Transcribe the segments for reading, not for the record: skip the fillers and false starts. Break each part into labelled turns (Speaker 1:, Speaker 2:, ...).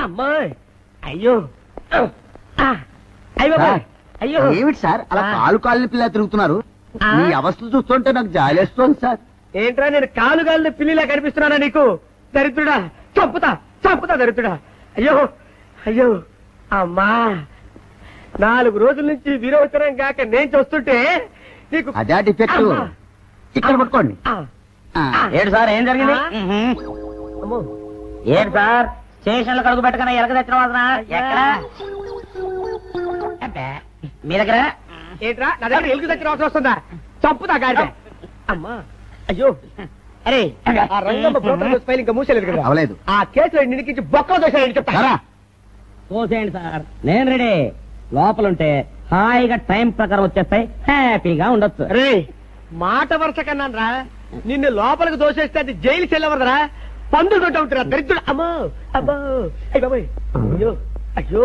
Speaker 1: అమ్మాయి అయ్యో అయ్యో అయ్యో
Speaker 2: ఏమిటి సార్ అలా కాలు కాళ్ళని పిల్ల తిరుగుతున్నారు? మీ అవస్థలు చూస్తుంటే నాకు జాలేస్తోంది సార్.
Speaker 1: ఏంట్రా నేను కాలుగాలిన పిల్లిలా కనిపిస్తున్నానా నీకు? దరిద్రుడా, చంపుతా చంపుతా దరిద్రుడా. అయ్యో అయ్యో అమ్మా, 4 రోజుల నుంచి విరోచనం కాక నేను చూస్తుంటే నీకు
Speaker 2: అదే డిఫెక్ట్. ఇక్కడ పట్టుకోండి.
Speaker 3: ఏంటి సార్ ఏం జరిగింది?
Speaker 1: అమ్మో
Speaker 3: ఏంటి సార్ స్టేషన్ లో కడుగు పెట్టకన్నా ఎలక తెచ్చిన వాసన ఎక్కడ? మీ దగ్గర
Speaker 1: ఏంట్రా నా దగ్గర ఎలుగు దగ్గర అవసరం వస్తుందా? చంపుతా గాడి. అమ్మా అయ్యో అరే ఆ రంగమ్మ బ్రోకర్ ఫైల్ ఇంకా మూసేలేదు కదా?
Speaker 2: అవలేదు.
Speaker 1: ఆ కేసులో నిడికించి బొక్కలు దోశాయని చెప్తా.
Speaker 3: చూసేయండి సార్, నేను రెడీ. లోపలుంటే హాయిగా టైం ప్రకారం వచ్చేస్తాయి, హ్యాపీగా ఉండొచ్చు.
Speaker 1: అరే మాట వరుస కన్నాను రా, నిన్ను లోపలికి దోసేస్తే అది జైలు చెల్లవరదరా, పందులు తోట ఉంటారా దరిద్రుడు. అమ్మో అబ్బో అయ్య బాబోయ్ అయ్యో అయ్యో.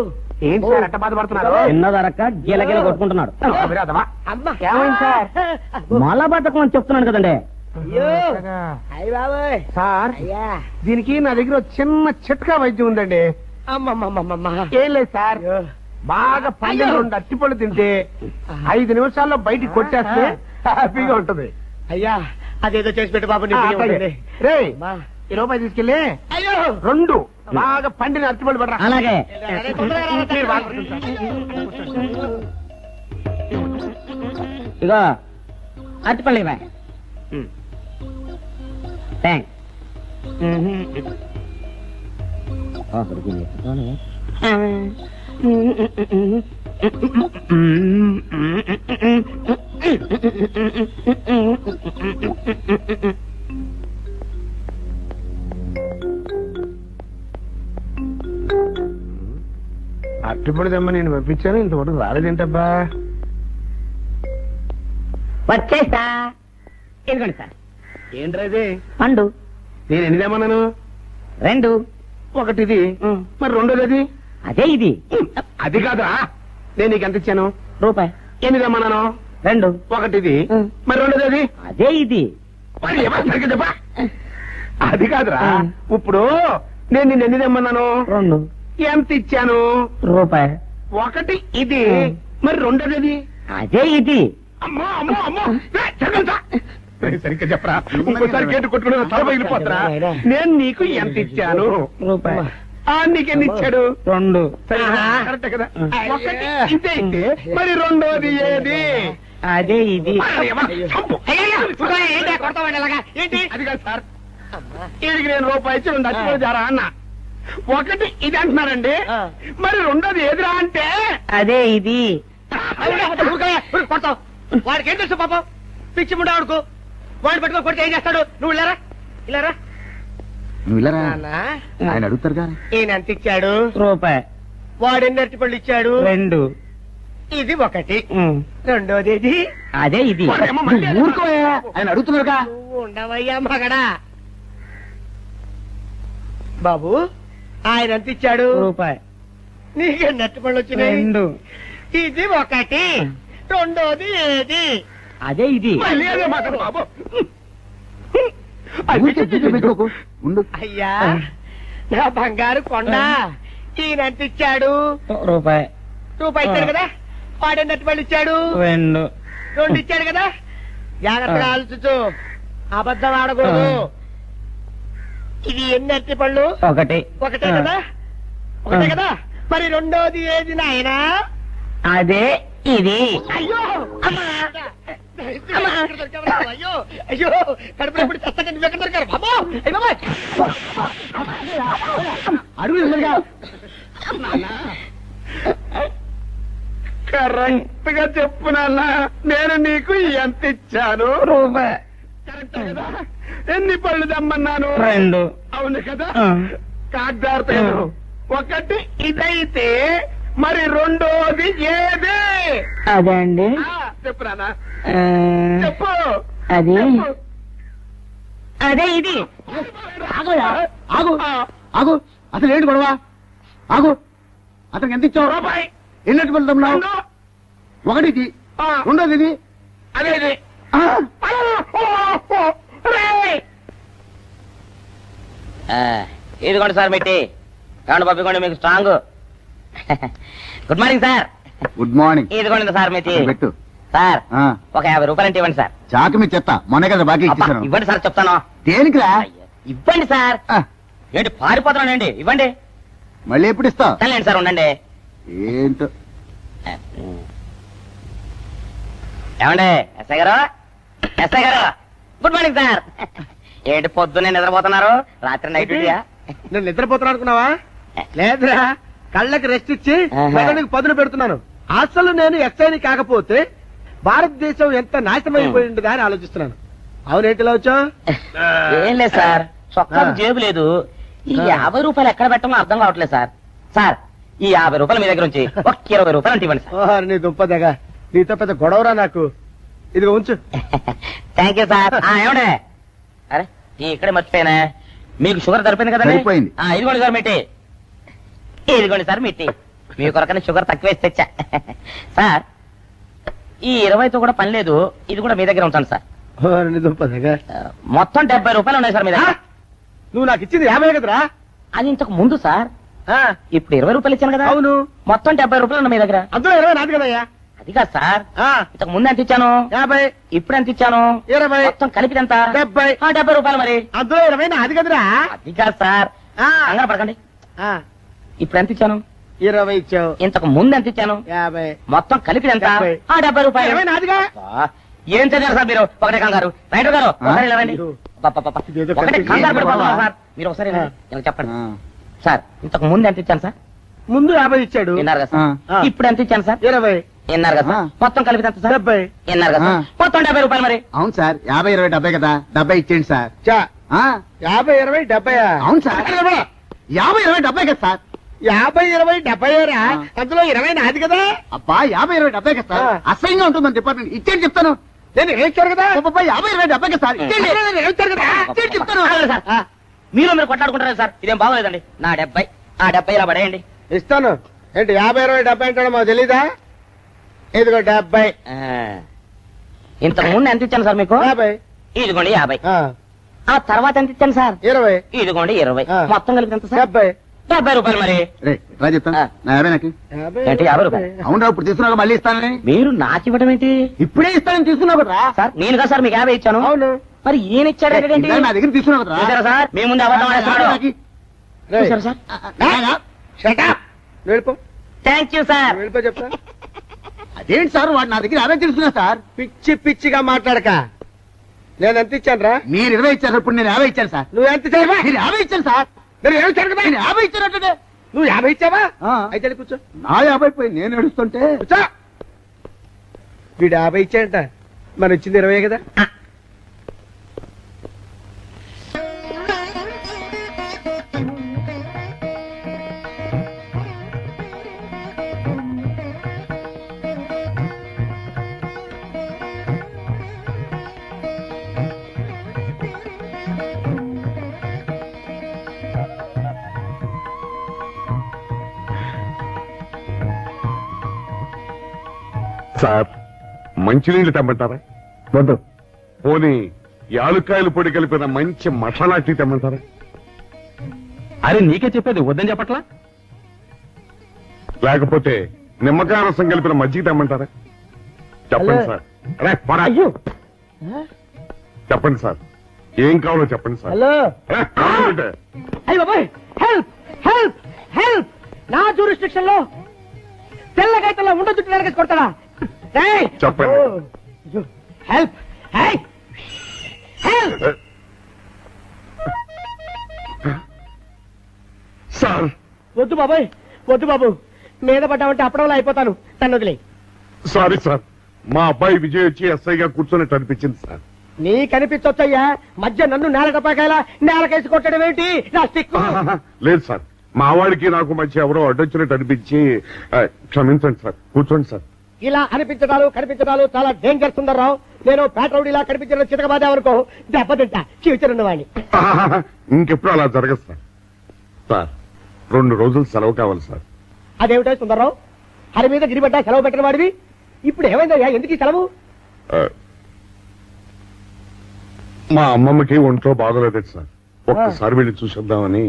Speaker 4: ఏంటి సార్ అట్ట బాధపడుతున్నారు?
Speaker 3: చిన్నదరక్క గీలగీల కొట్టుకుంటున్నాడు.
Speaker 1: అమ్మా
Speaker 4: ఏమైంది సార్?
Speaker 3: మలబద్ధకం అని చెప్తున్నాను కదండి.
Speaker 1: అయ్యో అయ్య బాబోయ్
Speaker 4: సార్
Speaker 1: అయ్యా.
Speaker 4: దీనికి నా దగ్గర ఒక చిన్న చిట్కా వైద్యం ఉందండి.
Speaker 1: అమ్మమ్మమ్మమ్మ
Speaker 4: ఏం లేదు సార్, బాగా పండిన 2 అట్టిపళ్ళు తింటే 5 నిమిషాల్లో బయటికి కొట్టేస్తే హ్యాపీగా ఉంటుంది.
Speaker 1: అయ్యా అదేదో చేసి పెట్టు బాబు.
Speaker 4: రే ఈ రూపాయి తీసుకెళ్ళి
Speaker 1: అయ్యో
Speaker 4: 2 బాగా పండిన అట్టిపళ్ళు పడరా.
Speaker 3: అలాగే
Speaker 4: మీరు బాగా పడుతుంది సార్.
Speaker 3: ఇగో అరటిపల్లి బాయ్. థ్యాంక్స్.
Speaker 4: అట్టిపళ్ళు తెమ్మ నేను పంపించాను, ఇంతవరకు రాలేదేంటబ్బా?
Speaker 3: వచ్చేస్తా. ఎందుకండి సార్
Speaker 4: ఏంట్రా ఇది?
Speaker 3: పండు
Speaker 4: నేను ఎన్ని తెమ్మన్నాను?
Speaker 3: 2.
Speaker 4: ఒకటిది, మరి రెండోది అది?
Speaker 3: అదే ఇది.
Speaker 4: అది కాదురా, నేను నీకు ఎంత ఇచ్చాను?
Speaker 3: రూపాయి.
Speaker 4: ఎన్ని తెమ్మన్నాను?
Speaker 3: 2.
Speaker 4: ఒకటిది, మరి రెండోది అది?
Speaker 3: అదే ఇది.
Speaker 4: మరి ఎవరు సరిగ్గా చెప్పా? అది కాదురా, ఇప్పుడు నేను నిన్ను ఎన్ని తెమ్మన్నాను?
Speaker 3: 2.
Speaker 4: ఎంత ఇచ్చాను?
Speaker 3: రూపాయి.
Speaker 4: ఒకటి ఇది, మరి రెండోది అది?
Speaker 3: అదే ఇది.
Speaker 4: అమ్మో అమ్మో అమ్మో, సరిగ్గా చెప్పరా, ఇంకోసారి గేటు కొట్టుకుని తల పగిలిపోతారా? నేను నీకు ఎంత ఇచ్చాను?
Speaker 3: రూపాయి.
Speaker 4: నీకెన్ని ఇచ్చాడు?
Speaker 3: 2.
Speaker 4: కరెక్ట్ కదా? ఒకటి ఇదే అయితే మరి రెండోది ఏది?
Speaker 3: అదే ఇది.
Speaker 1: ఏంటి
Speaker 4: అది కాదు సార్, వీడికి నేను రూపాయి ఇచ్చి 2 అచ్చుకోలు జారా అన్న. ఒకటి ఇది అంటున్నారండి, మరి రెండోది ఏదిరా అంటే?
Speaker 3: అదే ఇది.
Speaker 1: కొడతావు. వాడికి ఏం తెలుసు పాపం, పిచ్చి ముండా వాడుకు. వాడిని పట్టుకో కొడితే ఏం చేస్తాడు? నువ్వు ఇలారా ఇలారా.
Speaker 2: నువ్వు ఇలా ఆయన అడుగుతారు కదా.
Speaker 1: ఈయన ఎంత ఇచ్చాడు?
Speaker 3: రూపాయి.
Speaker 1: వాడు ఎన్ని అరటిపళ్ళు ఇచ్చాడు?
Speaker 3: 2.
Speaker 1: ఇది ఒకటి, రెండోది ఇది.
Speaker 3: అదే ఇది.
Speaker 2: ఊరుకోయా, ఆయన అడుగుతున్నారుగా.
Speaker 1: నువ్వు ఉండవయ్యా మగడా. బాబు ఆయన ఎంత ఇచ్చాడు?
Speaker 3: రూపాయి.
Speaker 1: నీకెన్ని అరటిపళ్ళు వచ్చినాయి?
Speaker 3: 2.
Speaker 1: ఇది ఒకటి, రెండోది ఏది?
Speaker 3: అదే ఇది.
Speaker 4: మళ్ళీ అదే మాట్లాడు బాబు.
Speaker 2: ఊరికే దిగులు పెట్టుకోకు, ఉండు.
Speaker 1: అయ్యా నా బంగారు కొండ, ఈయన ఎంత ఇచ్చాడు?
Speaker 3: రూపాయి.
Speaker 1: రూపాయి ఇచ్చాడు కదా. వాడు ఎన్ని అరటిపళ్ళు ఇచ్చాడు?
Speaker 3: 2.
Speaker 1: 2 ఇచ్చాడు కదా. జాగ్రత్తగా ఆలోచించు, అబద్ధం ఆడకూడదు. ఇది ఎన్ని అరటిపళ్ళు?
Speaker 3: ఒకటే
Speaker 1: కదా. ఒకటే కదా. మరి రెండోది ఏది నాయనా?
Speaker 3: అదే ఇది.
Speaker 1: అయ్యో అమ్మా, అయ్యో అయ్యో, కడుపులో ఎప్పుడు చస్తగా నువ్వు ఎక్కడ దొరికారు బాబు?
Speaker 2: అడుగు.
Speaker 4: కరెక్ట్ గా చెప్పు నాన్న, నేను నీకు ఎంత ఇచ్చాను?
Speaker 3: రూపాయి.
Speaker 4: కరెక్ట్ కదా? ఎన్ని పళ్ళు తెమ్మన్నాను?
Speaker 3: 2.
Speaker 4: అవును కదా. కాగ్దారు ఒకటి ఇదైతే మరి రెండోది ఏది?
Speaker 3: అదే అండి.
Speaker 4: చెప్పు నాన్న, చెప్పు.
Speaker 3: అది అదే ఇది.
Speaker 2: ఆగు ఆగు, అసలు ఏంటి గొడవ? ఆగు, అతనికి ఎంత ఇచ్చావు?
Speaker 4: రూపాయి.
Speaker 2: ఎన్నట్టు వెళ్తున్నావు? ఒకటి ఇది, రెండోది ఇది.
Speaker 4: అదే ఇది.
Speaker 3: ఇదిగోండి సార్ మెట్టి. ఏమండి పంపించండి మీకు strong. Good morning sir.
Speaker 2: Good morning.
Speaker 3: ఇదిగోండి సార్ మీ టీ.
Speaker 2: పెట్టు.
Speaker 3: సార్
Speaker 2: ఆ,
Speaker 3: ఒక 50 రూపాయలు ఇవ్వండి సార్.
Speaker 2: చాకు మీ చెత్త మొన్న కదా బాకీ
Speaker 3: అబ్బా,
Speaker 2: ఇచ్చేసాను.
Speaker 3: ఇవ్వండి సార్ చెప్తాను.
Speaker 2: దేనికిరా?
Speaker 3: ఇవ్వండి సార్.
Speaker 2: ఆ,
Speaker 3: ఏంటి పారిపోతున్నానండి? ఇవ్వండి.
Speaker 2: మళ్ళీ ఎప్పుడు ఇస్తావు?
Speaker 3: సర్లేండి సార్ ఉండండి.
Speaker 2: ఏంటో.
Speaker 3: ఏమండి ఎస్ఐ గారు, ఎస్ఐ గారు గుడ్ మార్నింగ్ సార్. ఏంటి పొద్దున్నే నిద్రపోతున్నారు? రాత్రి నైట్ డ్యూటీయా?
Speaker 1: నేను నిద్రపోతున్నా అనుకున్నావా? లేదురా, కళ్ళకి రెస్ట్ ఇచ్చి
Speaker 3: ఆహా.
Speaker 1: మెదడుకి పదును పెడుతున్నాను. అసలు నేను ఎస్ఐని కాకపోతే భారతదేశం ఎంత నాశనం అయిపోయి ఉండదా అని ఆలోచిస్తున్నాను. అవునేంటిలా వచ్చావు?
Speaker 3: ఏం లేదు సార్, చొక్కాకు
Speaker 1: ఆ.
Speaker 3: జేబు లేదు. ఈ
Speaker 1: ఆ.
Speaker 3: 50 రూపాయలు ఎక్కడ పెట్టాలో అర్థం కావట్లేదు సార్. సార్ ఈ 50 రూపాయలు మీ దగ్గర నుంచి ఒక 20 రూపాయలు అంటే ఇవ్వండి సార్.
Speaker 1: ఓహో, నీ దుంపదగా, నీతో పెద్ద గొడవరా నాకు. ఇదిగో ఉంచు.
Speaker 3: Thank you sir. ఏమండే అరే ఇక్కడే మర్చిపోయానా, మీకు షుగర్ సరిపోయింది కదండి?
Speaker 2: సరిపోయింది.
Speaker 3: ఇదిగోండి సార్ మీ టీ. ఇదిగోండి సార్ మీ టీ. మీ కొరకనే షుగర్ తక్కువ వేసి తెచ్చా. సార్ ఈ 20తో కూడా పని లేదు, ఇది కూడా మీ దగ్గర ఉంటాను సార్.
Speaker 1: ఓహో, నీ దుంపదగా.
Speaker 3: మొత్తం 70 రూపాయలు ఉన్నాయి సార్ మీ దగ్గర.
Speaker 1: నువ్వు నాకు ఇచ్చింది 50 కదరా?
Speaker 3: అది ఇంతకు ముందు సార్,
Speaker 1: ఆ,
Speaker 3: ఇప్పుడు 20 రూపాయలు ఇచ్చాను కదా.
Speaker 1: అవును.
Speaker 3: మొత్తం 70 రూపాయలు ఉన్నాయి మీ దగ్గర.
Speaker 1: అందులో 20 నాది కదయ్యా.
Speaker 3: అది కాదు సార్,
Speaker 1: ఆ,
Speaker 3: ఇంతకు ముందు ఎంత ఇచ్చాను,
Speaker 1: 50,
Speaker 3: ఇప్పుడు ఎంత ఇచ్చాను,
Speaker 1: 20,
Speaker 3: మొత్తం కలిపి ఎంత?
Speaker 1: 70.
Speaker 3: 70 రూపాయలు మరి.
Speaker 1: అందులో 20 నాది కదరా?
Speaker 3: అది కాదు సార్,
Speaker 1: ఆ,
Speaker 3: కంగారు పడకండి.
Speaker 1: ఆ,
Speaker 3: ఇప్పుడు ఎంత ఇచ్చాను,
Speaker 1: 20 ఇచ్చావు.
Speaker 3: ఇంతకు ముందు ఎంత ఇచ్చాను,
Speaker 1: 50.
Speaker 3: మొత్తం కలిపి ఎంత?
Speaker 1: 70.
Speaker 3: 70 రూపాయలు.
Speaker 1: 20 నాదిగా.
Speaker 3: అబ్బా, ఏం చదివారు సార్ మీరు? ఒకటే కంగారు. రైటర్ గారు ఒకసారి ఇలా రండి.
Speaker 1: అయ్యో.
Speaker 3: అబ్బబ్బబ్బ.
Speaker 1: ఇదేదో
Speaker 3: ఒకటే
Speaker 1: కనిపించింది.
Speaker 3: కంగారు పడిపోతున్నారు సార్. మీరు ఒకసారి ఇలా రండి. ఇలా చెప్పండి
Speaker 2: ఆ,
Speaker 3: సార్. ఇంతకు ముందు ఎంత ఇచ్చాను సార్?
Speaker 1: ముందు 50 ఇచ్చాడు.
Speaker 3: విన్నారు కదా సార్.
Speaker 1: ఆ.
Speaker 3: ఇప్పుడు ఎంత ఇచ్చాను సార్?
Speaker 1: 20,
Speaker 3: విన్నారు కదా సార్.
Speaker 2: ఆ.
Speaker 3: మొత్తం కలిపి ఎంత సార్?
Speaker 1: 70.
Speaker 3: విన్నారు కదా సార్.
Speaker 2: ఆ.
Speaker 3: మొత్తం 70 రూపాయలు మరి.
Speaker 2: అవును సార్, 50, 20, 70 కదా. 70 ఇచ్చేయండి సార్.
Speaker 1: చా,
Speaker 2: ఆ,
Speaker 1: 50, 20, 70.
Speaker 2: అవును సార్. 50, 20, 70 కదా సార్.
Speaker 1: 50, 20, 70 రా.
Speaker 2: ఆ.
Speaker 1: అందులో 20 నాది కదా.
Speaker 2: అబ్బా 50, 20, 70 కదా సార్.
Speaker 1: ఆ.
Speaker 2: అసహ్యంగా ఉంటుందని డిపార్ట్మెంట్ ఇచ్చేయండి చెప్తాను.
Speaker 1: నేను ఇచ్చాను కదా.
Speaker 2: అబ్బబ్బా, 50, 20, 70 కదా సార్. ఇచ్చేయండి.
Speaker 1: నేను ఇచ్చాను కదా.
Speaker 2: ఇచ్చేయండి చెప్తాను.
Speaker 3: ఆగండి సార్.
Speaker 1: ఆ,
Speaker 3: మీరు మీరు కొట్లాడుకుంటారు సార్, ఇదేం బాగోలేదండి. నా 70 ఆ 70 ఇలా పడేయండి.
Speaker 1: ఇస్తాను. ఏంటి 50, 20, 70 అంటాడు మాకు తెలీదా? ఇదిగో 70.
Speaker 3: ఆ. ఇంతకు ముందు ఎంత ఇచ్చాను సార్ మీకు?
Speaker 1: 50.
Speaker 3: ఇదిగోండి 50.
Speaker 1: ఆ,
Speaker 3: ఆ తర్వాత ఎంత ఇచ్చాను సార్?
Speaker 1: 20.
Speaker 3: ఇదిగోండి 20.
Speaker 1: ఆ.
Speaker 3: మొత్తం కలిపి ఎంత సార్?
Speaker 1: 70.
Speaker 3: 70 రూపాయలు మరి.
Speaker 2: రే రా చెప్తాను.
Speaker 3: ఆ.
Speaker 2: నా 50 నాకు.
Speaker 1: 50,
Speaker 3: ఏంటి 50 రూపాయలు?
Speaker 2: అవును ఇప్పుడు తీసుకున్నాక మళ్ళీ ఇస్తానని.
Speaker 3: మీరు నాకు ఇవ్వడం ఏంటి
Speaker 2: ఇప్పుడే ఇస్తానని తీసుకున్నావు కదా.
Speaker 3: సార్? నేను కదా సార్ మీకు 50 ఇచ్చాను.
Speaker 1: అవును.
Speaker 3: మరి ఈయన ఇచ్చారు ఏంటి?
Speaker 2: ఇందాక నా దగ్గర తీసుకున్నావు కదా.
Speaker 3: చూసారా సార్, మీ ముందు అబద్ధం ఆడేస్తున్నాడు.
Speaker 1: రేయ్,
Speaker 3: చూసారా సార్?
Speaker 1: shut up. నువ్వు వెళ్ళిపో.
Speaker 3: Thank you sir.
Speaker 1: నువ్వు వెళ్ళిపో చెప్తా.
Speaker 2: అదేంటి సార్ వాడు నా దగ్గర 50 తీసుకున్నా సార్.
Speaker 1: పిచ్చి పిచ్చిగా మాట్లాడక. నేను ఎంత ఇచ్చాను రా?
Speaker 2: మీరు 20 ఇచ్చారు, ఇప్పుడు నేను 50 ఇచ్చాను సార్.
Speaker 1: నువ్వు ఎంత ఇచ్చావా?
Speaker 2: మీరు 50 ఇచ్చాను సార్.
Speaker 1: నేను 50 ఇచ్చాను కదా.
Speaker 2: నేను 50 ఇచ్చానంటే
Speaker 1: నువ్వు 50 ఇచ్చావా?
Speaker 2: ఆ.
Speaker 1: అయితే వెళ్ళి కూర్చో.
Speaker 2: నా 50 పోయి నేను నడుస్తుంటే
Speaker 1: కూర్చో. వీడు 50 ఇచ్చాడంట, మరి ఇచ్చింది 20 కదా.
Speaker 5: సార్ మంచినీళ్ళు తెమ్మంటారా?
Speaker 2: వద్దు.
Speaker 5: పోనీ యాలుక్కాయలు పొడి కలిపిన మంచి మసాలా టీ తెమ్మంటారా?
Speaker 4: అరే నీకే చెప్పేది వద్దని చెప్పట్లా?
Speaker 5: లేకపోతే నిమ్మకాయ రసం కలిపిన మజ్జిగ తెమ్మంటారా? చెప్పండి
Speaker 1: హలో.
Speaker 5: సార్. అరే పోరా.
Speaker 1: అయ్యో.
Speaker 5: చెప్పండి సార్, ఏం కావాలో చెప్పండి సార్.
Speaker 1: హలో.
Speaker 5: అరే, కావాలంటే.
Speaker 1: అయ్య బాబాయ్, హెల్ప్ హెల్ప్ హెల్ప్. నా జ్యూరిస్డిక్షన్ లో తెల్లగైతల్లో ఉండ చుట్టూ నరకేసి కొడతాడా? రేయ్.
Speaker 5: చెప్పండి.
Speaker 1: ఓ, అయ్యో. హెల్ప్. హై. హెల్ప్.
Speaker 5: సార్
Speaker 1: వద్దు బాబాయ్, వద్దు బాబు. మీద పడ్డామంటే అప్పడంలో అయిపోతాను. నన్ను వదిలే.
Speaker 5: సారీ సార్, మా అబ్బాయి విజయ్ వచ్చి ఎస్ఐగా కూర్చొని అనిపించింది సార్.
Speaker 1: నీ కనిపించొచ్చయ్యా, మధ్య నన్ను నేల టపాకాయలా నేలకేసి కొట్టడం ఏంటి? నా స్టిక్.
Speaker 5: లేదు సార్, మా వాడికి నాకు మధ్య ఎవరో అడ్డొచ్చినట్టు అనిపించి క్షమించండి సార్. కూర్చోండి సార్.
Speaker 1: ఇలా అనిపించడాలు కనిపించడాలు చాలా డేంజర్ సుందర్రావు. నేను పేట్రౌడీలా కనిపించడం చితకబాదామనుకో, దెబ్బతింటా ఫ్యూచర్ ఉన్నవాడిని.
Speaker 5: ఇంకెప్పుడు అలా జరగదు సార్. సార్ 2 రోజులు సెలవు కావాలి సార్.
Speaker 1: అదేమిటో సుందర్రావు, హరి మీద గిరిబడ్డా సెలవు పెట్టిన వాడివి. ఇప్పుడు ఏమైందయ్యా, ఎందుకు ఈ సెలవు?
Speaker 5: ఆ, మా అమ్మమ్మకి ఒంట్లో బాగోలేదు సార్. ఒక్కసారి వెళ్ళి చూసేద్దామని.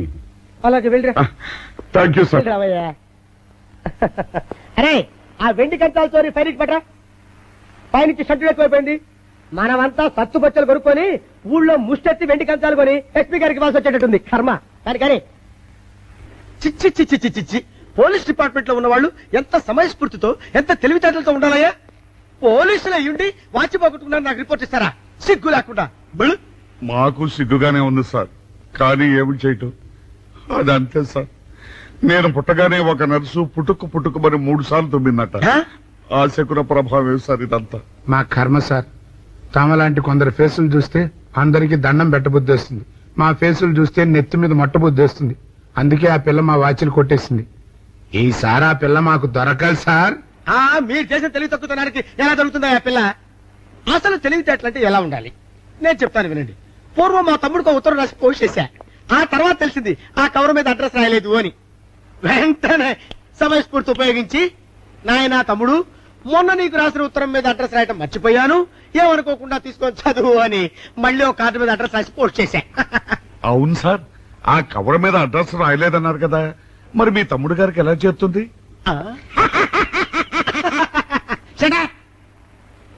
Speaker 1: అలాగే వెళ్ళరా
Speaker 5: థ్యాంక్ యూ సార్.
Speaker 1: రావయ్యా. అరే ఆ వెండి కంచాలతో ఫైర్కి పట్రా. పైనుంచి షడ్డు ఎక్కువైపోయింది. మనమంతా సత్తు బొచ్చలు కొనుక్కొని ఊళ్ళో ముష్టెత్తి వెండి కంచాలు కొని ఎస్పీ గారికి ఇవ్వాల్సి వచ్చేటట్టుంది. కర్మ కానీ
Speaker 6: చిచ్చి చిచ్చి చిచ్చి చిచ్చి పోలీస్ డిపార్ట్మెంట్ లో ఉన్న వాళ్ళు ఎంత సమయస్ఫూర్తితో ఎంత తెలివితేటలతో ఉండాలయ్యా. పోలీసులు అయ్యుండి వాచి పోగొట్టుకున్నారు నాకు రిపోర్ట్ ఇస్తారా? సిగ్గు లేకుండా బళ్ళు.
Speaker 5: మాకు సిగ్గుగానే ఉంది సార్, కానీ ఏమి చేయటం అదంతే సార్. నేను పుట్టగానే ఒక నర్సు పుట్టుకుమని 3 సార్లు తుమ్మిందట. ఆ శకున ప్రభావం సార్ ఇదంతా.
Speaker 7: మా కర్మ సార్. తమలాంటి కొందరు ఫేసులు చూస్తే అందరికి దండం పెట్టబుద్ధి వస్తుంది. మా ఫేసులు చూస్తే నెత్తి మీద మొట్టబుద్ధి వస్తుంది. అందుకే ఆ పిల్ల మా వాచిలు కొట్టేసింది. ఈసారి ఆ పిల్ల మాకు దొరకాలి సార్.
Speaker 6: మీరు చేసిన తెలివి తక్కువతనానికి ఎలా జరుగుతుందా ఆ పిల్ల? అసలు తెలివితేటలంటే ఎలా ఉండాలి నేను చెప్తాను వినండి. పూర్వం మా తమ్ముడికి ఉత్తరం రాసి పోస్ట్ చేశా. ఆ తర్వాత తెలిసింది ఆ కవర్ మీద అడ్రస్ రాయలేదు అని. వెంటనే సమయస్ఫూర్తి ఉపయోగించి నాయనా తమ్ముడు మొన్న నీకు రాసిన ఉత్తరం మీద అడ్రస్ రాయటం మర్చిపోయాను, ఏమనుకోకుండా తీసుకొని చదువు అని మళ్ళీ ఒక కార్డు మీద అడ్రస్ రాసి పోస్ట్ చేశా.
Speaker 5: అవును సార్, ఆ కవర్ మీద అడ్రస్ రాయలేదన్నారు కదా, మరి మీ తమ్ముడు గారికి ఎలా చేస్తుంది?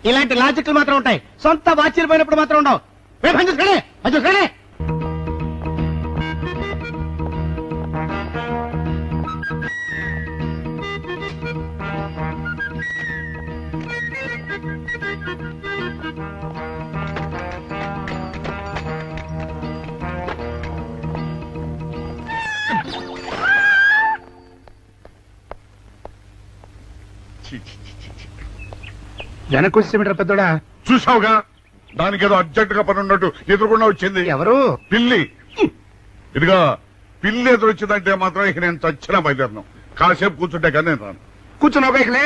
Speaker 6: ఇలాంటి లాజిక్లు మాత్రం ఉంటాయి, సొంత వాచీలు పోయినప్పుడు మాత్రం ఉండవు.
Speaker 7: వెనక్కి వచ్చేమిట్రా పెద్దోడా?
Speaker 5: చూసావుగా, దానికి ఏదో అర్జెంట్ గా పని ఉన్నట్టు ఎదురుకుండా వచ్చింది.
Speaker 7: ఎవరు?
Speaker 5: పిల్లి. ఇదిగా పిల్లి ఎదురొచ్చిందంటే మాత్రం ఇక నేను చచ్చిన బయలుదేరను. కాసేపు కూర్చుంటే కానీ నేను రాను.
Speaker 7: కూర్చున్నావు బైక్లే.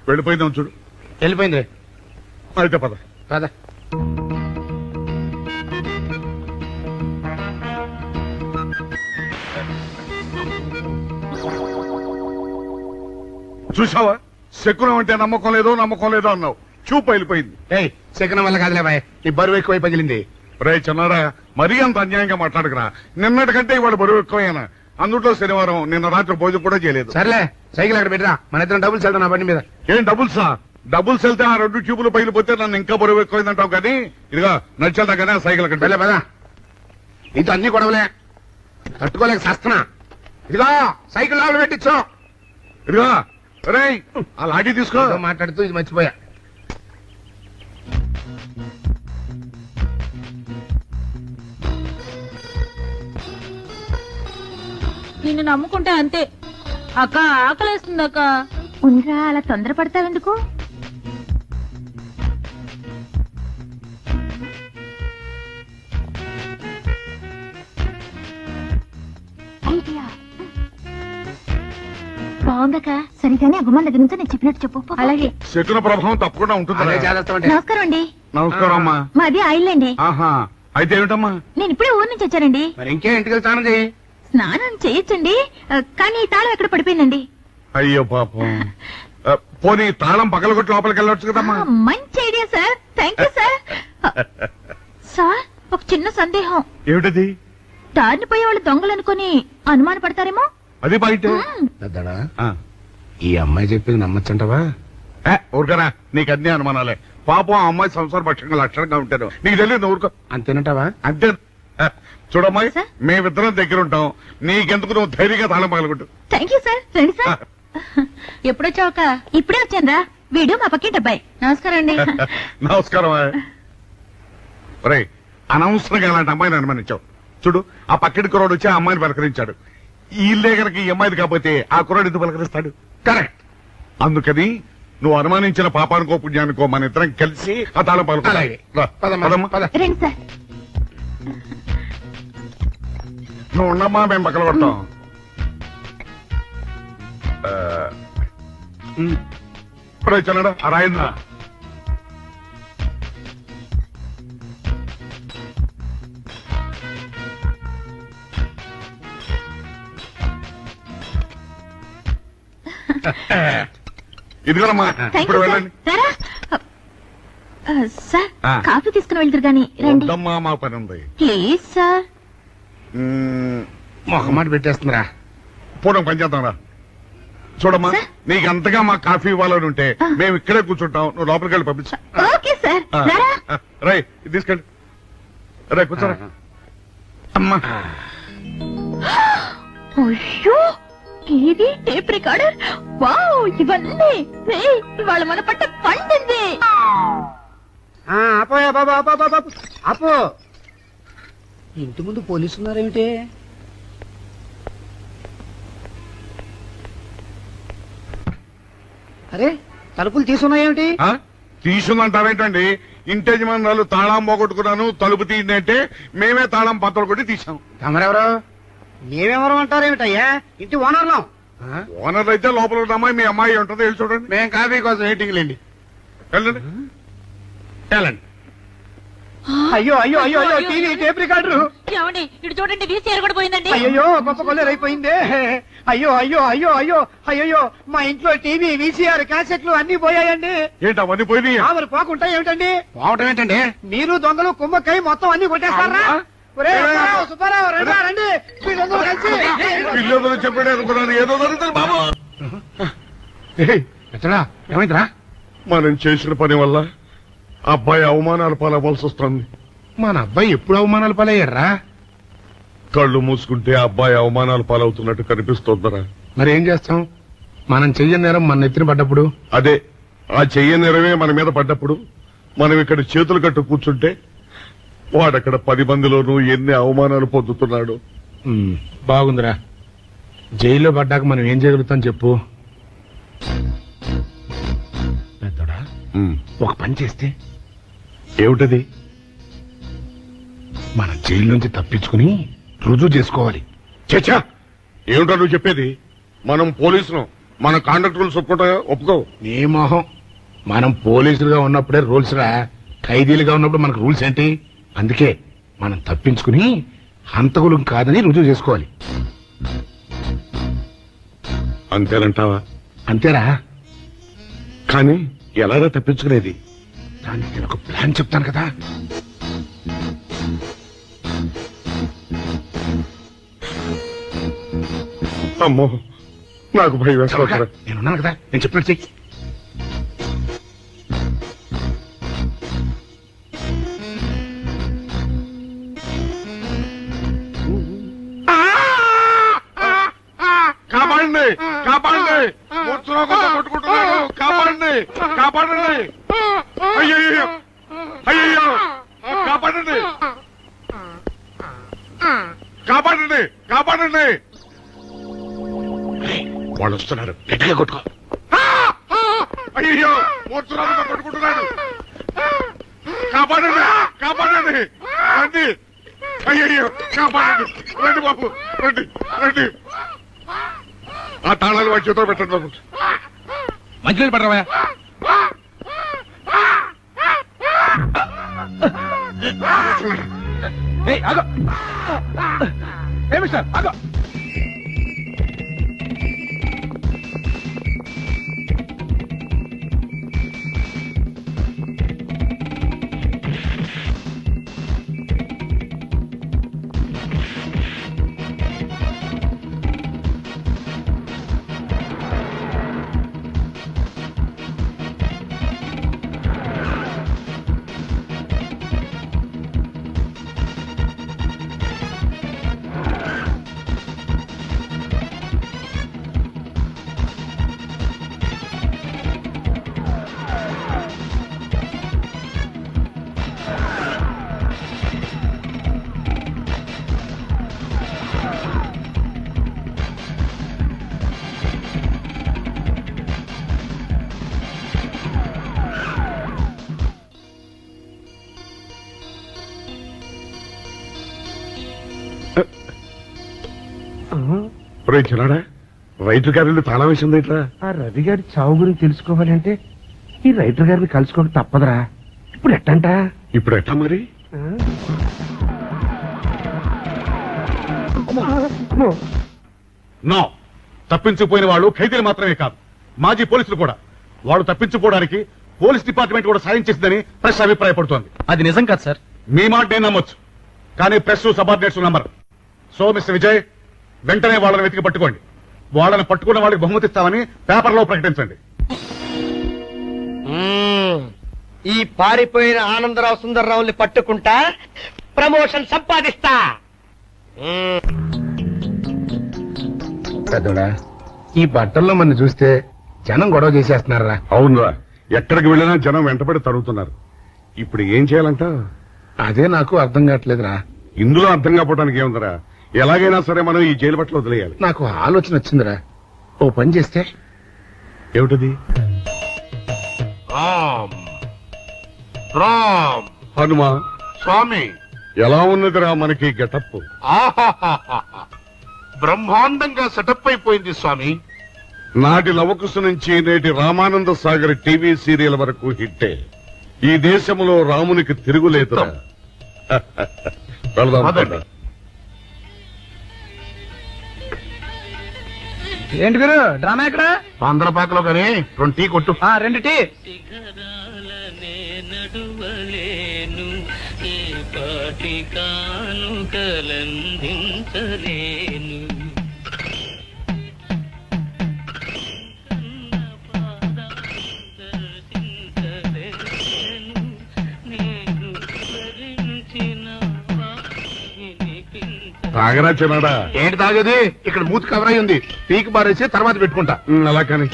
Speaker 5: వెళ్ళిపోయిందాం చూడు.
Speaker 7: వెళ్ళిపోయింది.
Speaker 5: అయితే పద.
Speaker 7: పద.
Speaker 5: చూసావా, శకునం అంటే నమ్మకం లేదో అన్నావు. చూపు వెళ్ళిపోయింది.
Speaker 7: ఏయ్ శకునం వల్ల కాదులే బాయ్, నీ బరువు ఎక్కువై పగిలింది.
Speaker 5: రే చిన్నారా, మరీ అంత అన్యాయంగా మాట్లాడకురా. నిన్నటికంటే ఇవాళ బరువు ఎక్కువైనా. అందులో శనివారం నిన్న రాత్రి భోజనం కూడా చేయలేదు.
Speaker 7: సర్లే సైకిల్ అక్కడ పెట్టరా, మన ఇద్దరం డబ్బులు వెళ్తాం నా బండి మీద.
Speaker 5: ఏం డబుల్సా? డబుల్స్ వెళ్తే ఆ 2 ట్యూబులు పగిలిపోతే నన్ను ఇంకా బరువు ఎక్కువైందంటావు. కానీ ఇదిగా నడిచేదాకానే సైకిల్ అక్కడ
Speaker 7: వెళ్ళే పదా. నీతో అన్ని గొడవలే తట్టుకోలేక సస్తున్నా. ఇదిగో సైకిల్ లోపల పెట్టించు.
Speaker 5: ఇదిగా రే ఆ లాఠీ తీసుకో.
Speaker 7: ఏదో మాట్లాడుతూ ఇది మర్చిపోయా.
Speaker 8: నిన్ను నమ్ముకుంటే అంతే. అక్క ఆకలేస్తుంది అక్క.
Speaker 9: ఉండ్రా, అలా తొందరపడతావెందుకు? ఐడియా బాగుందక్క. సరిగానే ఆ గుమ్మం దగ్గర నుంచి నేను చెప్పినట్టు చెప్పు. అలాగే.
Speaker 5: శకున ప్రభావం తప్పకుండా ఉంటుంది.
Speaker 9: నమస్కారం అండి.
Speaker 5: నమస్కారం అమ్మా.
Speaker 9: మాది ఆయిల్ అండి.
Speaker 5: ఆహా, అయితే ఏమిటమ్మా?
Speaker 9: నేను ఇప్పుడే ఊరు నుంచి వచ్చానండి.
Speaker 7: మరి ఇంకే ఇంటికి స్నానం చేయి.
Speaker 9: స్నానం చేయొచ్చండి, కానీ ఈ తాళం ఎక్కడ పడిపోయిందండి.
Speaker 5: అయ్యో పాపం. పోనీ తాళం పగలగొట్టి లోపలికి వెళ్ళొచ్చు కదమ్మా.
Speaker 9: మంచి idea sir, thank you sir. Sir ఒక చిన్న సందేహం.
Speaker 5: ఏమిటది?
Speaker 9: దారిని పోయే వాళ్ళు దొంగలు అనుకుని అనుమాన పడతారేమో.
Speaker 5: అది బయట.
Speaker 7: పెద్దడా, ఈ అమ్మాయి చెప్పింది నమ్మచ్చంటవా?
Speaker 5: ఊరుకరా, నీకు అన్ని అనుమానాలే. పాపం ఆ అమ్మాయి సంసార పక్షంగా లక్షణంగా ఉంటాను. నీకు తెలియదు ఊరుకో.
Speaker 7: అంతేనంటావా?
Speaker 5: అంతే. చూడమ్మాయి, మేమిద్దరం దగ్గర ఉంటాం. నీకెందుకు, నువ్వు ధైర్యంగా తాళం పగలగొట్టు.
Speaker 9: Thank you sir. రండి సార్.
Speaker 8: ఎప్పుడొచ్చావుక?
Speaker 9: ఇప్పుడే వచ్చాను రా. వీడు మా పక్కింటి అబ్బాయి.
Speaker 8: నమస్కారం అండి.
Speaker 5: నమస్కారం. రే, అనవసరంగా అలాంటి అమ్మాయిని అనుమానించావు. చూడు, ఆ పక్కింటి కుర్రాడు వచ్చి ఆ అమ్మాయిని పలకరించాడు. ఈ ఇల్లే కనుక ఈ అమ్మాయిది కాకపోతే ఆ కుర్రాడు ఎందుకు పలకరిస్తాడు? కరెక్ట్. అందుకని నువ్వు అనుమానించిన పాపానికో పుణ్యానికో మన ఇద్దరం కలిసి ఆ తాళం పలుకు.
Speaker 9: రండి సార్.
Speaker 5: నువ్వు ఉండమ్మా, మేము పక్కన కొడతాం. చల్లడా ఆ రాయిందా? ఇదిగోనమ్మా, ఇప్పుడు వెళ్ళండి.
Speaker 9: సార్ కాఫీ తీసుకుని వెళ్తారు గాని రండి.
Speaker 5: వద్దమ్మా, మా పని ఉంది.
Speaker 9: Please sir.
Speaker 7: మొహమాట పెట్టేస్తుందిరా.
Speaker 5: పూడం పని చేద్దాంరా. చూడమ్మా, నీకు అంతగా మా కాఫీ ఇవ్వాలని ఉంటే మేము ఇక్కడే కూర్చుంటాం, నువ్వు లోపలికి వెళ్ళి పంపించు.
Speaker 9: Okay sir.
Speaker 5: రై తీసుకెళ్ళి రే కూర్చోరా. అమ్మా
Speaker 9: అయ్యో, టీవీ, టేప్ రికార్డర్, వావ్, ఇవన్నీ ఇవాళ మన పట్ట పండింది.
Speaker 6: ఆపోయా బాబా, ఆపో. ఇంటి ముందు పోలీసు ఉన్నారేమిటి? అరే, తలుపులు తీసున్నాయేమిటి?
Speaker 5: తీసుందంటారేంటండి? ఇంటి యజమానులు తాళం పోగొట్టుకున్నాను, తలుపు తీయండి అంటే మేమే తాళం పత్రాలు కొట్టి తీసాం.
Speaker 6: తమరెవరు? మేమెవరు అంటారేమిటయ్యా? ఇంటి ఓనర్లం.
Speaker 5: ఓనర్ అయితే లోపల ఉన్న అమ్మాయి మీ అమ్మాయి ఉంటుందో వెళ్ళి చూడండి.
Speaker 7: మేము కాఫీ కోసం మీటింగ్ లేండి.
Speaker 5: వెళ్ళండి వెళ్ళండి.
Speaker 6: అయ్యో అయ్యో అయ్యో అయ్యో, టీవీ, టేప్ రికార్డరు.
Speaker 8: ఏమండి ఇటు చూడండి, వీసీఆర్ కూడా పోయిందండి.
Speaker 6: అయ్యో, గొప్ప కొల్లేరు అయిపోయిందే. అయ్యో అయ్యో అయ్యో అయ్యో అయ్యో, మా ఇంట్లో టీవీ, వీసీఆర్, క్యాసెట్లు అన్ని పోయాయండి.
Speaker 5: ఏంటి అవన్నీ పోయినాయి?
Speaker 6: మరి పోకుంటాయి ఏమిటండి?
Speaker 7: పోవటం ఏంటండి?
Speaker 6: మీరు దొంగలు కుమ్మక్కై మొత్తం అన్ని కొట్టేస్తారా? ఒరే సుబ్బారావు, సుబ్బారావు, రండి రండి, మీరందరూ కలిసి.
Speaker 5: పిల్లలు చెప్పాడు అనుకున్నాను, ఏదో జరుగుతుంది బాబు.
Speaker 7: ఎత్తడా ఏమైందిరా?
Speaker 5: మనం చేసిన పని వల్ల అబ్బాయి అవమానాలు పాలవలసి వస్తుంది.
Speaker 7: మన అబ్బాయి ఎప్పుడు అవమానాలు పాలయ్యారా?
Speaker 5: కళ్ళు మూసుకుంటే అబ్బాయి అవమానాలు పాలవుతున్నట్టు కనిపిస్తోందరా.
Speaker 7: మరి ఏం చేస్తాం? మనం చెయ్యని నేరం మన నెత్తిన పడ్డప్పుడు,
Speaker 5: అదే ఆ చెయ్య నెరవే మన మీద పడ్డప్పుడు మనం ఇక్కడ చేతులు కట్టు కూర్చుంటే వాడక్కడ 10 మందిలోనూ ఎన్ని అవమానాలు పొందుతున్నాడు.
Speaker 7: బాగుందిరా. జైల్లో పడ్డాక మనం ఏం చేయగలుగుతాం చెప్పు? పెద్దోడా, ఒక పని చేస్తే
Speaker 5: ఏమిటది?
Speaker 7: మన జైలు నుంచి తప్పించుకుని రుజువు చేసుకోవాలి.
Speaker 5: చచ్చా, ఏమిటో నువ్వు చెప్పేది? మనం పోలీసులు, మన కాంట్రాక్ట్ రూల్స్ ఒప్పుకో.
Speaker 7: నీ మొహం, మనం పోలీసులుగా ఉన్నప్పుడే రూల్స్ రా. ఖైదీలుగా ఉన్నప్పుడు మనకు రూల్స్ ఏంటి? అందుకే మనం తప్పించుకుని హంతకులు కాదని రుజువు చేసుకోవాలి.
Speaker 5: అంతేనంటావా?
Speaker 7: అంతేరా.
Speaker 5: కానీ ఎలాగా తప్పించుకునేది?
Speaker 7: దానికి నేను ఒక ప్లాన్ చెప్తాను కదా.
Speaker 5: అమ్మో, నాకు భయం వేసుకోవట్రా.
Speaker 7: నేనున్నాను కదా, నేను చెప్పినట్టు చెయ్యి.
Speaker 5: కాపాడండి, కాపాడండి, కొట్టుకుంటున్నాడు, కాపాడండి, కాపాడండి, అయ్యయ్యో అయ్యయ్యో, కాపాడండి, కాపాడండి, కాపాడండి.
Speaker 7: వాళ్ళు వస్తున్నారు, గట్టిగా కొట్టుకో.
Speaker 5: అయ్యో, మూర్చరాజుతో కొట్టుకుంటున్నాడు, కాపాడండి, కాపాడండి, రండి, అయ్యయ్యో, కాపాడండి, రండి బాబు, రండి రండి. ఆ తాళాలు వాడి చేతిలో పెట్టండి బాబు.
Speaker 7: మంచినీళ్ళు పడరావా?
Speaker 5: చిన్నాడా, రైటర్ గారిని తాళం వేసింది ఇట్లా.
Speaker 7: ఆ రవి గారి చావు గురించి తెలుసుకోవాలంటే ఈ రైటర్ గారిని కలుసుకోవడం తప్పదురా. ఇప్పుడు ఎట్టంట?
Speaker 5: ఇప్పుడు ఎట్టా మరి? నో, తప్పించిపోయిన వాళ్ళు ఖైదీలు మాత్రమే కాదు, మాజీ పోలీసులు కూడా. వాళ్ళు తప్పించుకోవడానికి పోలీస్ డిపార్ట్మెంట్ కూడా సాయం చేసిందని ప్రెస్ అభిప్రాయపడుతోంది.
Speaker 3: అది నిజం కాదు సార్.
Speaker 5: మీ మాట నేను నమ్మొచ్చు, కానీ press subordinates number. So mister Vijay, వెంటనే వాళ్ళని వెతికి పట్టుకోండి. వాళ్ళని పట్టుకున్న వాళ్ళకి బహుమతి ఇస్తామని పేపర్లో ప్రకటించండి.
Speaker 1: ఈ పారిపోయిన ఆనందరావు సుందర్రావుని పట్టుకుంటా ప్రమోషన్ సంపాదిస్తా.
Speaker 7: పెద్దోడా, ఈ బట్టల్లో మన చూస్తే జనం గొడవ చేసేస్తున్నారా?
Speaker 5: అవునురా, ఎక్కడికి వెళ్ళినా జనం వెంటబడి తరుగుతున్నారు. ఇప్పుడు ఏం చేయాలంట?
Speaker 7: అదే నాకు అర్థం కావట్లేదురా.
Speaker 5: ఇందులో అర్థం కాకపోవడానికి ఏముందిరా? ఎలాగైనా సరే మనం ఈ జైలు బట్టలు వదిలేయాలి.
Speaker 7: నాకు ఆలోచన వచ్చిందిరా. ఓ పని చేస్తే.
Speaker 5: ఏమిటది?
Speaker 7: రామ్
Speaker 5: హనుమా
Speaker 7: స్వామి,
Speaker 5: ఎలా ఉన్నదిరా మనకి గెటప్?
Speaker 7: బ్రహ్మాండంగా సెటప్ అయిపోయింది స్వామి.
Speaker 5: నాటి లవకుశ నుంచి నేటి రామానంద సాగర్ టీవీ సీరియల్ వరకు హిట్టే. ఈ దేశంలో రామునికి తిరుగులేదురా. వెళదాం పద.
Speaker 6: ఏంటి గురు డ్రామా ఎక్కడ?
Speaker 7: ఆంధ్రపాకలో కానీ 2 టీ కొట్టు.
Speaker 6: 2 టీ.
Speaker 10: నడువలేను ఏ పాటి కానుకలందించలేను.
Speaker 5: తాగరా చిన్నాడా?
Speaker 7: ఏంటి తాగేది? ఇక్కడ మూతి కవర్ అయి ఉంది. టీకి బారేసి తర్వాత పెట్టుకుంటా.
Speaker 5: అలా కానీ